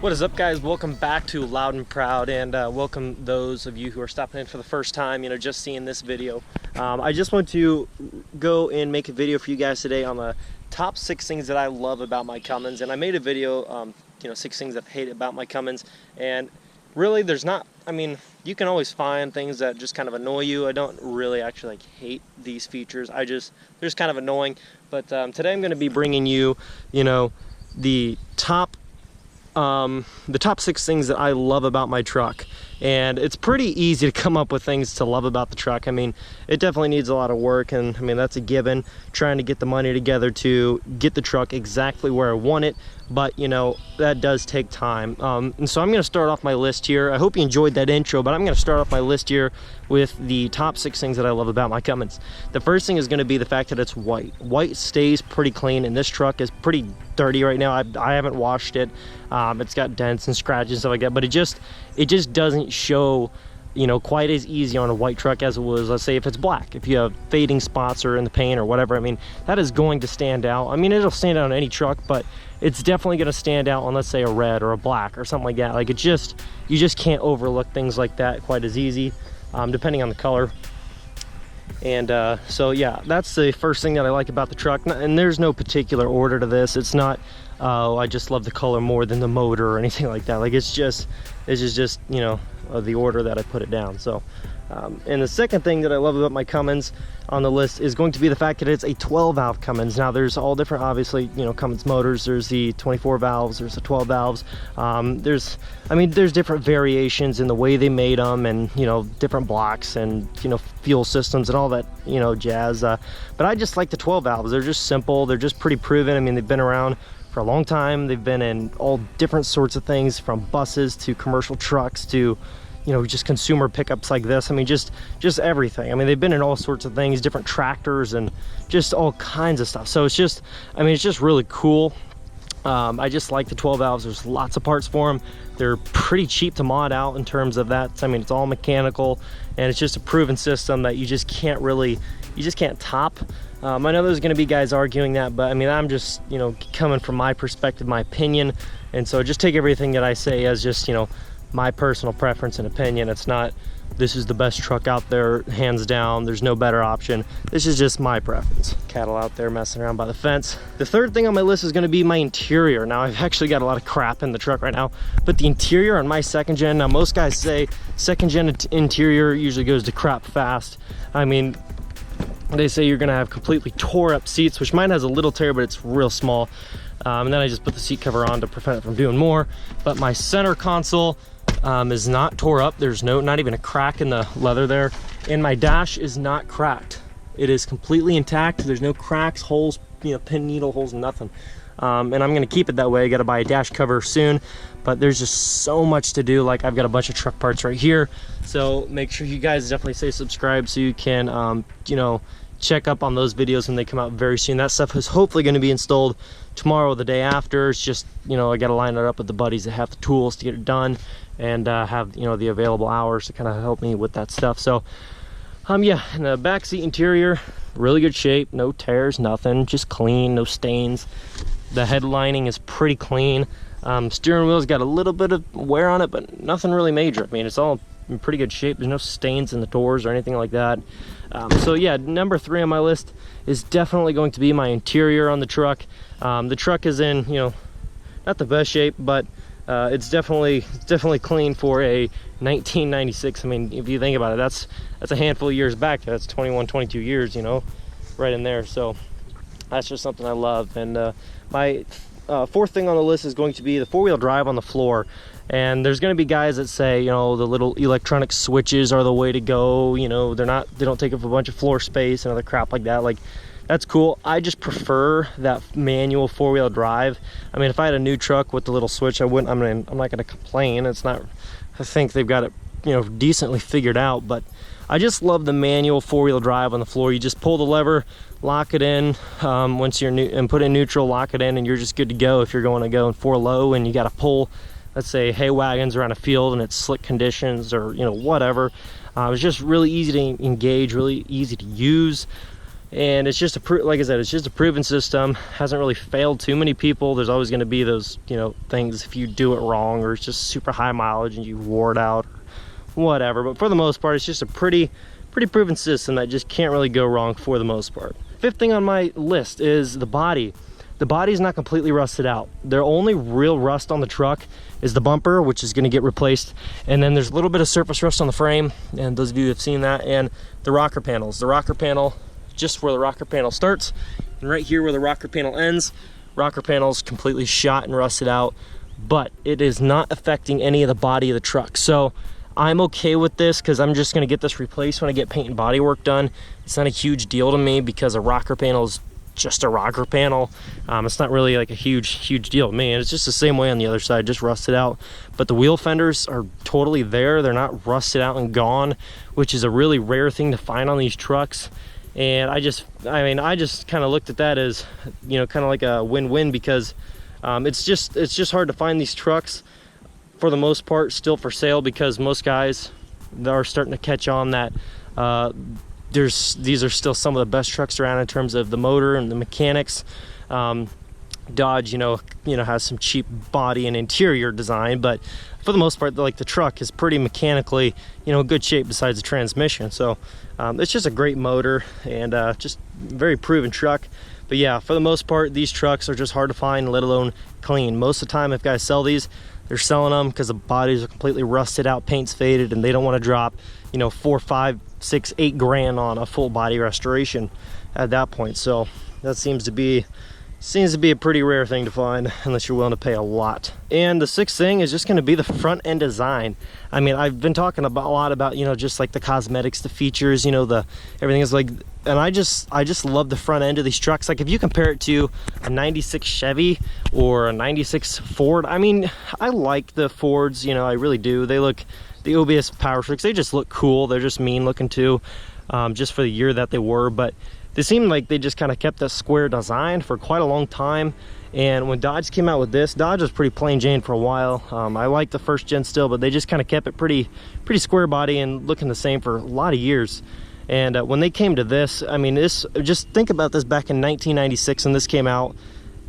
What is up, guys? Welcome back to Loud and Proud, and welcome those of you who are stopping in for the first time, just seeing this video. I just want to go and make a video for you guys today on the top 6 things that I love about my Cummins. And I made a video, 6 things that I hate about my Cummins. And really, there's not, you can always find things that just kind of annoy you. I don't really actually hate these features. they're just kind of annoying. But today I'm going to be bringing you, the top 6 things that I love about my truck. And it's pretty easy to come up with things to love about the truck. It definitely needs a lot of work, and that's a given, trying to get the money together to get the truck exactly where I want it. But that does take time. And so I'm going to start off my list here. I hope you enjoyed that intro, but I'm going to start off my list here with the top 6 things that I love about my Cummins. The first thing is going to be the fact that it's white. White stays pretty clean, and this truck is pretty dirty right now. I haven't washed it. It's got dents and scratches and stuff like that, but it just doesn't show quite as easy on a white truck as it was, let's say, if it's black. If you have fading spots or in the paint or whatever, that is going to stand out. It'll stand out on any truck, but it's definitely going to stand out on, let's say, a red or a black or something like that. You just can't overlook things like that quite as easy, depending on the color. And so yeah, that's the first thing that I like about the truck. And there's no particular order to this. It's not, oh, I just love the color more than the motor or anything like that. It's just the order that I put it down. So and the second thing that I love about my Cummins on the list is going to be the fact that it's a 12 valve Cummins. Now there's all different, obviously, Cummins motors. There's the 24 valves, there's the 12 valves. There's different variations in the way they made them, and different blocks and fuel systems and all that jazz. But I just like the 12 valves. They're just simple. They're just pretty proven. They've been around for a long time. They've been in all different sorts of things, from buses to commercial trucks to just consumer pickups like this. Just everything. They've been in all sorts of things, different tractors and just all kinds of stuff. So it's just really cool. I just like the 12 valves. There's lots of parts for them. They're pretty cheap to mod out in terms of that. It's all mechanical, and it's just a proven system that you just can't top. I know there's going to be guys arguing that, but I'm just coming from my perspective, my opinion. And so just take everything that I say as just my personal preference and opinion. It's not, this is the best truck out there, hands down, there's no better option. This is just my preference. Cattle out there messing around by the fence. The third thing on my list is going to be my interior. Now, I've actually got a lot of crap in the truck right now, but the interior on my second gen, now most guys say second gen interior usually goes to crap fast. They say you're gonna have completely tore up seats, which mine has a little tear, but it's real small. And then I just put the seat cover on to prevent it from doing more. But my center console is not tore up. There's not even a crack in the leather there. And my dash is not cracked. It is completely intact. There's no cracks, holes, pin needle holes, nothing. And I'm gonna keep it that way. I gotta buy a dash cover soon, but there's just so much to do. I've got a bunch of truck parts right here. So make sure you guys definitely say subscribe so you can, check up on those videos when they come out very soon. That stuff is hopefully going to be installed tomorrow or the day after. It's just, I got to line it up with the buddies that have the tools to get it done, and have, the available hours to kind of help me with that stuff. So, yeah, and the back seat interior, really good shape, no tears, nothing, just clean, no stains. The head lining is pretty clean. Steering wheel's got a little bit of wear on it, but nothing really major. It's all in pretty good shape. There's no stains in the doors or anything like that. So yeah, number 3 on my list is definitely going to be my interior on the truck. The truck is in, not the best shape, but it's definitely clean for a 1996. If you think about it, that's a handful of years back. That's 21, 22 years, right in there. So that's just something I love. And my fourth thing on the list is going to be the 4-wheel drive on the floor. And there's going to be guys that say, the little electronic switches are the way to go. They don't take up a bunch of floor space and other crap like that. That's cool. I just prefer that manual 4-wheel drive. If I had a new truck with the little switch, I wouldn't. I'm not going to complain. It's not. I think they've got it, decently figured out. But I just love the manual 4-wheel drive on the floor. You just pull the lever, lock it in once you're new, and put in neutral, lock it in, and you're just good to go. If you're going to go in 4 low and you got to pull, let's say, hay wagons around a field and it's slick conditions or whatever. It's just really easy to engage, really easy to use. And it's just like I said, it's just a proven system. Hasn't really failed too many people. There's always going to be those, you know, things if you do it wrong, or it's just super high mileage and you wore it out, or whatever. But for the most part, it's just a pretty proven system that just can't really go wrong for the most part. Fifth thing on my list is the body. The body's not completely rusted out. The only real rust on the truck is the bumper, which is going to get replaced, and then there's a little bit of surface rust on the frame, and those of you who have seen that, and the rocker panels. The rocker panel, just where the rocker panel starts, and right here where the rocker panel ends, rocker panel's completely shot and rusted out, but it is not affecting any of the body of the truck. So I'm okay with this because I'm just going to get this replaced when I get paint and body work done. It's not a huge deal to me because a rocker panel is just a rocker panel. It's not really like a huge deal to me, and it's just the same way on the other side, just rusted out. But the wheel fenders are totally there. They're not rusted out and gone, which is a really rare thing to find on these trucks. And I just kind of looked at that as, you know, kind of like a win-win, because it's just hard to find these trucks for the most part still for sale, because most guys are starting to catch on that these are still some of the best trucks around in terms of the motor and the mechanics. Dodge, you know, has some cheap body and interior design, but for the most part, like, the truck is pretty mechanically, you know, good shape besides the transmission. So it's just a great motor and just very proven truck. But yeah, for the most part, these trucks are just hard to find, let alone clean. Most of the time, if guys sell these, they're selling them because the bodies are completely rusted out, paint's faded, and they don't want to drop, you know, 4, 5, 6, 8 grand on a full body restoration at that point. So that seems to be a pretty rare thing to find, unless you're willing to pay a lot. And the sixth thing is just going to be the front end design. I mean, I've been talking a lot about, you know, just like the cosmetics, the features, you know, everything is like, and I just love the front end of these trucks. Like, if you compare it to a 96 Chevy or a 96 Ford, I mean, I like the Fords, you know, I really do. They look, the OBS Powerstrokes, they just look cool. They're just mean looking too, just for the year that they were. But they seem like they just kind of kept that square design for quite a long time. And when Dodge came out with this, Dodge was pretty plain Jane for a while. I like the first gen still, but they just kind of kept it pretty square body and looking the same for a lot of years. And when they came to this, I mean, just think about this back in 1996 when this came out,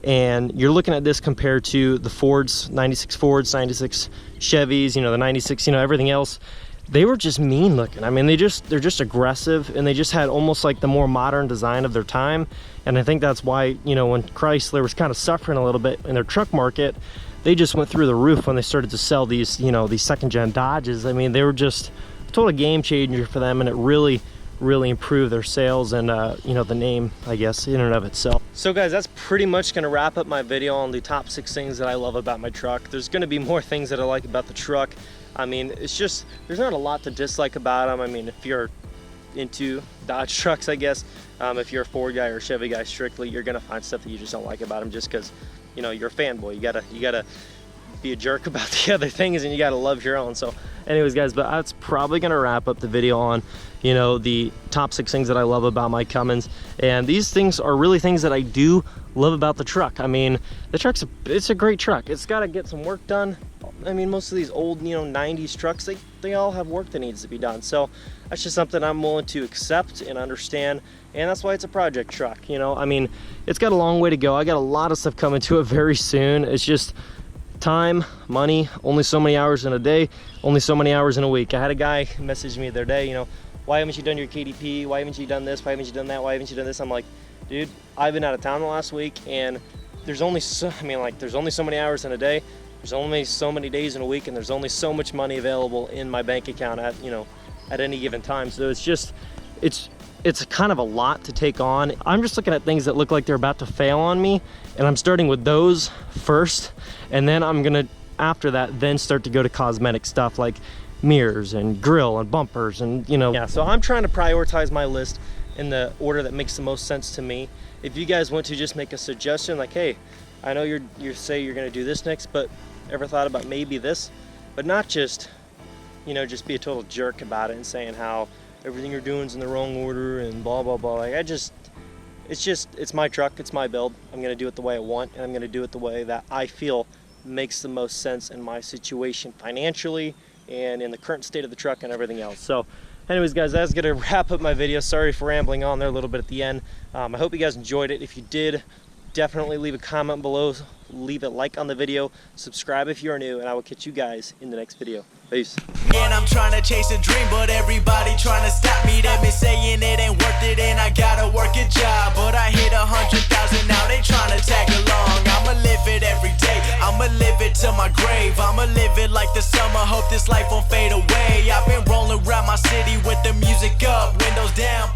and you're looking at this compared to the Fords, 96 Fords, 96 Chevys, you know, the 96, you know, everything else. They were just mean looking. I mean, they're just aggressive, and they just had almost like the more modern design of their time. And I think that's why, you know, when Chrysler was kind of suffering a little bit in their truck market, they just went through the roof when they started to sell these, you know, these second gen Dodges. I mean, they were just a total game changer for them, and it really improved their sales and you know, the name, I guess, in and of itself. So guys, that's pretty much going to wrap up my video on the top 6 things that I love about my truck. There's going to be more things that I like about the truck. I mean, it's just, there's not a lot to dislike about them. I mean, if you're into Dodge trucks, I guess, if you're a Ford guy or a Chevy guy strictly, you're gonna find stuff that you just don't like about them, just because, you know, you're a fanboy. You gotta be a jerk about the other things, and you gotta love your own. So anyways guys, but that's probably gonna wrap up the video on, you know, the top 6 things that I love about my Cummins. And these things are really things that I do love about the truck. I mean, the truck's it's a great truck. It's got to get some work done. I mean, most of these old, you know, 90s trucks, they all have work that needs to be done. So that's just something I'm willing to accept and understand, and that's why it's a project truck. You know, I mean, it's got a long way to go. I got a lot of stuff coming to it very soon. It's just time, money, only so many hours in a day, only so many hours in a week. I had a guy message me the other day, you know, why haven't you done your KDP? Why haven't you done this? Why haven't you done that? Why haven't you done this? I'm like, dude, I've been out of town the last week, and there's only so many hours in a day. There's only so many days in a week, and there's only so much money available in my bank account at, you know, at any given time. So it's just, it's kind of a lot to take on. I'm just looking at things that look like they're about to fail on me, and I'm starting with those first, and then I'm gonna, after that, then start to go to cosmetic stuff like mirrors and grill and bumpers, and, you know. Yeah, so I'm trying to prioritize my list in the order that makes the most sense to me. If you guys want to just make a suggestion, like, hey, I know you say you're gonna do this next, but ever thought about maybe this? But not just, you know, just be a total jerk about it and saying how everything you're doing is in the wrong order and blah blah blah. Like, it's my truck, it's my build. I'm gonna do it the way I want, and I'm gonna do it the way that I feel makes the most sense in my situation financially and in the current state of the truck and everything else. So Anyways, guys, that's gonna wrap up my video. Sorry for rambling on there a little bit at the end. I hope you guys enjoyed it. If you did, definitely leave a comment below, leave a like on the video, subscribe if you are new, and I will catch you guys in the next video. Peace. And I'm trying to chase a dream, but everybody trying to stop me. They've been saying it ain't worth it and I gotta work a job, but I hit 100,000 now, they trying to tag along. I'ma live it every day, I'ma live it till my grave. I'ma live it like the summer, hope this life won't fade away. I've been rolling around my city with the music up, windows down.